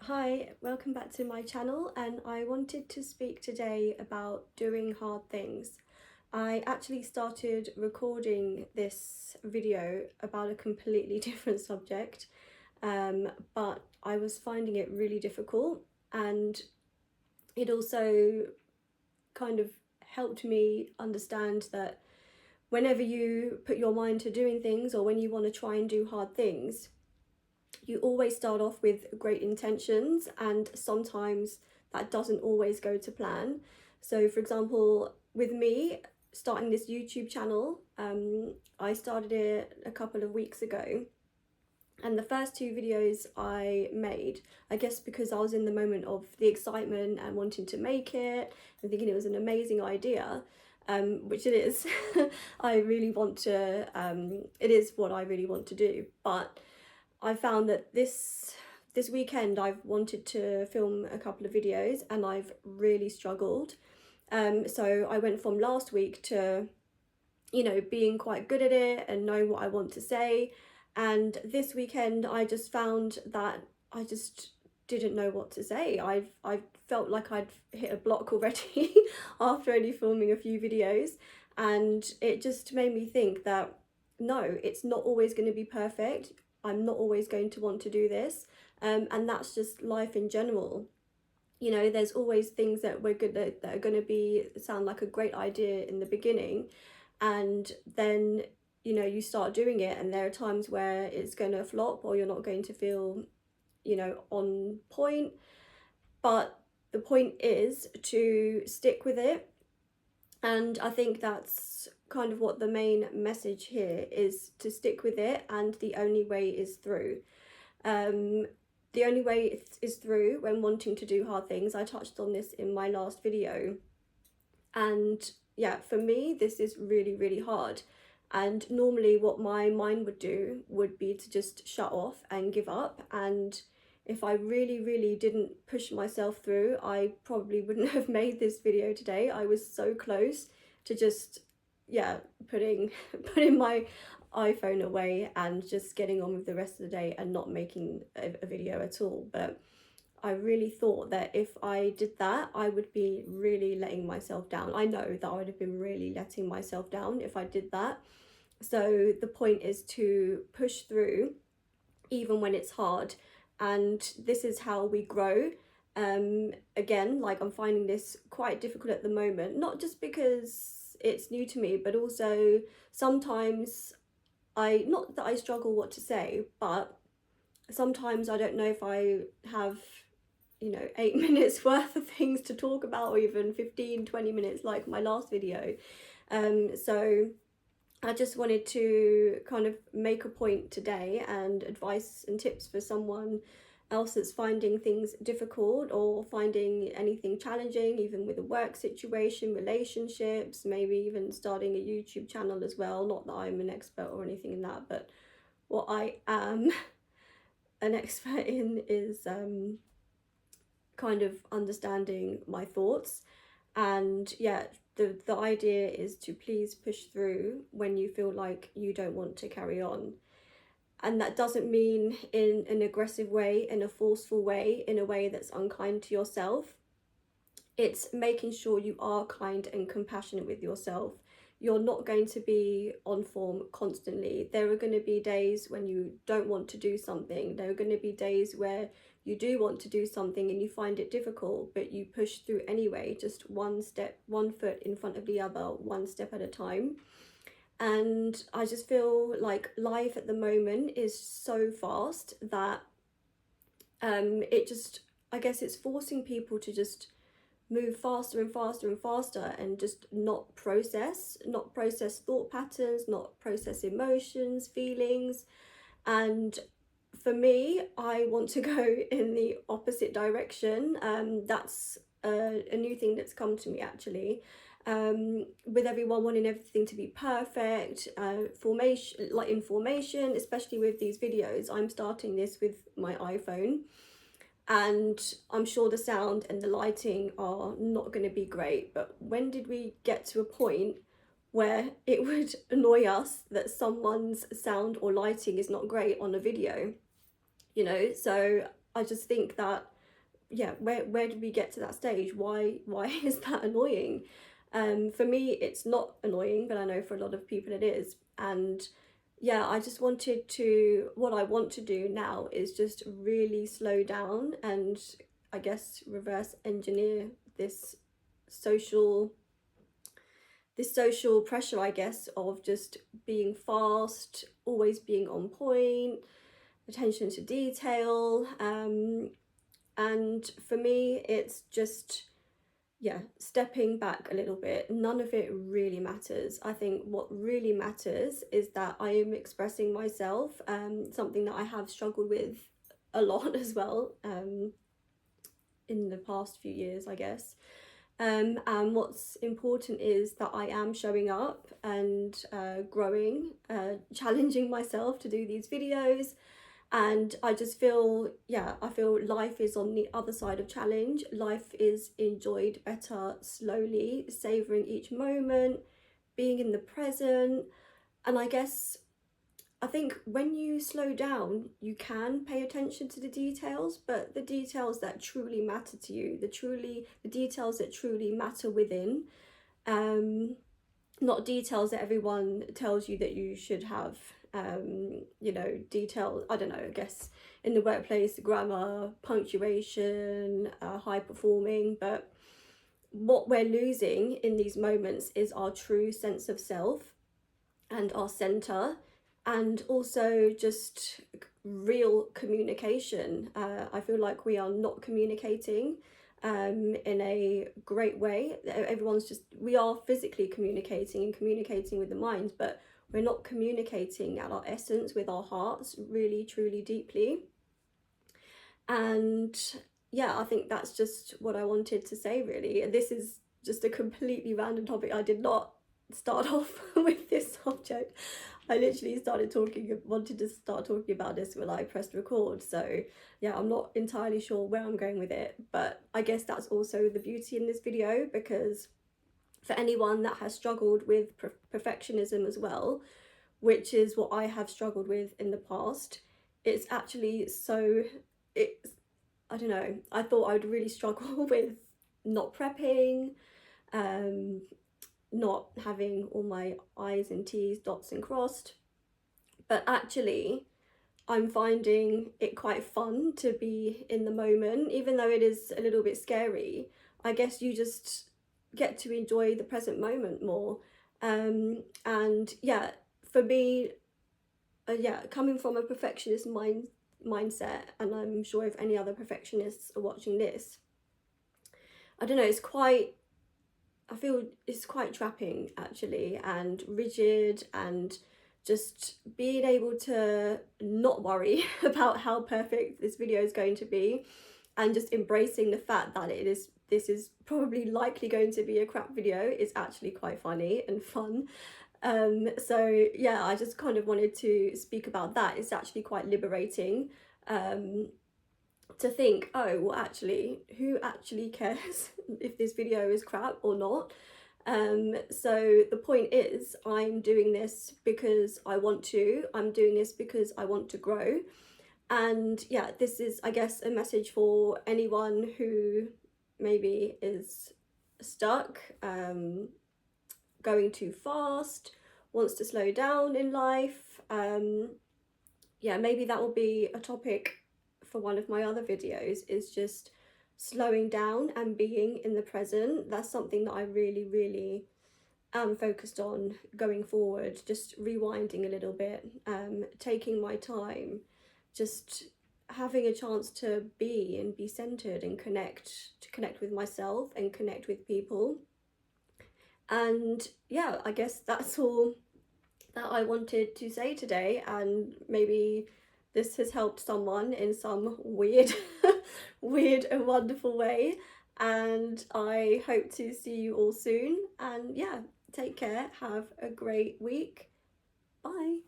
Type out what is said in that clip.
Hi, welcome back to my channel, and I wanted to speak today about doing hard things. I actually started recording this video about a completely different subject, but I was finding it really difficult, and it also kind of helped me understand that whenever you put your mind to doing things, or when you want to try and do hard things, you always start off with great intentions, and sometimes that doesn't always go to plan. So for example, with me starting this YouTube channel, I started it a couple of weeks ago, and the first two videos I made, I guess because I was in the moment of the excitement and wanting to make it and thinking it was an amazing idea, which it is. I really want to, it is what I really want to do, but I found that this weekend I've wanted to film a couple of videos and I've really struggled. So I went from last week to, being quite good at it and know what I want to say. And this weekend I just found that I just didn't know what to say. I felt like I'd hit a block already after only filming a few videos, and it just made me think that no, it's not always going to be perfect. I'm not always going to want to do this, and that's just life in general. There's always things that that are going to be sound like a great idea in the beginning, and then you start doing it, and there are times where it's going to flop or you're not going to feel on point. But the point is to stick with it, and I think that's kind of what the main message here is: to stick with it, and the only way is through. The only way is through when wanting to do hard things. I touched on this in my last video, and yeah, for me this is really, really hard. And normally what my mind would do would be to just shut off and give up, and if I really, really didn't push myself through, I probably wouldn't have made this video today. I was so close to just, yeah, putting my iPhone away and just getting on with the rest of the day and not making a video at all. But I really thought that if I did that, I would be really letting myself down. I know that I would have been really letting myself down if I did that. So the point is to push through even when it's hard, and this is how we grow. Again, like, I'm finding this quite difficult at the moment, not just because it's new to me, but also sometimes not that I struggle what to say, but sometimes I don't know if I have 8 minutes worth of things to talk about, or even 15-20 minutes like my last video. So I just wanted to kind of make a point today and advice and tips for someone else that's finding things difficult or finding anything challenging, even with a work situation, relationships, maybe even starting a YouTube channel as well. Not that I'm an expert or anything in that, but what I am an expert in is kind of understanding my thoughts. And yeah, the idea is to please push through when you feel like you don't want to carry on. And that doesn't mean in an aggressive way, in a forceful way, in a way that's unkind to yourself. It's making sure you are kind and compassionate with yourself. You're not going to be on form constantly. There are going to be days when you don't want to do something. There are going to be days where you do want to do something and you find it difficult, but you push through anyway, just one step, one foot in front of the other, one step at a time. And I just feel like life at the moment is so fast that it just, I guess it's forcing people to just move faster and faster and faster, and just not process thought patterns, not process emotions, feelings. And for me, I want to go in the opposite direction. That's a new thing that's come to me, actually. With everyone wanting everything to be perfect, information, especially with these videos. I'm starting this with my iPhone, and I'm sure the sound and the lighting are not going to be great, but when did we get to a point where it would annoy us that someone's sound or lighting is not great on a video? So I just think that yeah, where did we get to that stage? Why is that annoying? For me, it's not annoying, but I know for a lot of people it is. And yeah, I just wanted to, what I want to do now is just really slow down and I guess reverse engineer this social social pressure, I guess, of just being fast, always being on point, attention to detail. And for me, it's just, yeah, stepping back a little bit. None of it really matters. I think what really matters is that I am expressing myself, something that I have struggled with a lot as well, in the past few years, I guess. And what's important is that I am showing up and growing, challenging myself to do these videos. And I just feel, yeah, I feel life is on the other side of challenge. Life is enjoyed better slowly, savouring each moment, being in the present. And I think when you slow down, you can pay attention to the details, but the details that truly matter to you, the details that truly matter within, not details that everyone tells you that you should have. You know, detail, I don't know, I guess in the workplace, grammar, punctuation, high performing, but what we're losing in these moments is our true sense of self and our center, and also just real communication. I feel like we are not communicating in a great way. We are physically communicating and communicating with the mind, but we're not communicating at our essence with our hearts really, truly, deeply. And yeah, I think that's just what I wanted to say, really. This is just a completely random topic. I did not start off with this subject. I literally wanted to start talking about this when I pressed record. So yeah, I'm not entirely sure where I'm going with it, but I guess that's also the beauty in this video, because for anyone that has struggled with perfectionism as well, which is what I have struggled with in the past, it's actually I don't know, I thought I would really struggle with not prepping, not having all my I's and T's, dots and crossed, but actually I'm finding it quite fun to be in the moment, even though it is a little bit scary. I guess you just get to enjoy the present moment more. And yeah, for me, yeah, coming from a perfectionist mindset, and I'm sure if any other perfectionists are watching this, I don't know, I feel it's quite trapping actually, and rigid, and just being able to not worry about how perfect this video is going to be, and just embracing the fact that this is probably likely going to be a crap video is actually quite funny and fun. So yeah, I just kind of wanted to speak about that. It's actually quite liberating, to think, oh, well, actually, who actually cares if this video is crap or not? So the point is, I'm doing this because I want to. I'm doing this because I want to grow. And yeah, this is, I guess, a message for anyone who maybe is stuck, going too fast, wants to slow down in life. Yeah, maybe that will be a topic for one of my other videos, is just slowing down and being in the present. That's something that I really, really am focused on going forward, just rewinding a little bit, taking my time, just having a chance to be centered and connect with myself and connect with people. And yeah, I guess that's all that I wanted to say today, and maybe this has helped someone in some weird weird and wonderful way. And I hope to see you all soon, and yeah, take care, have a great week, bye.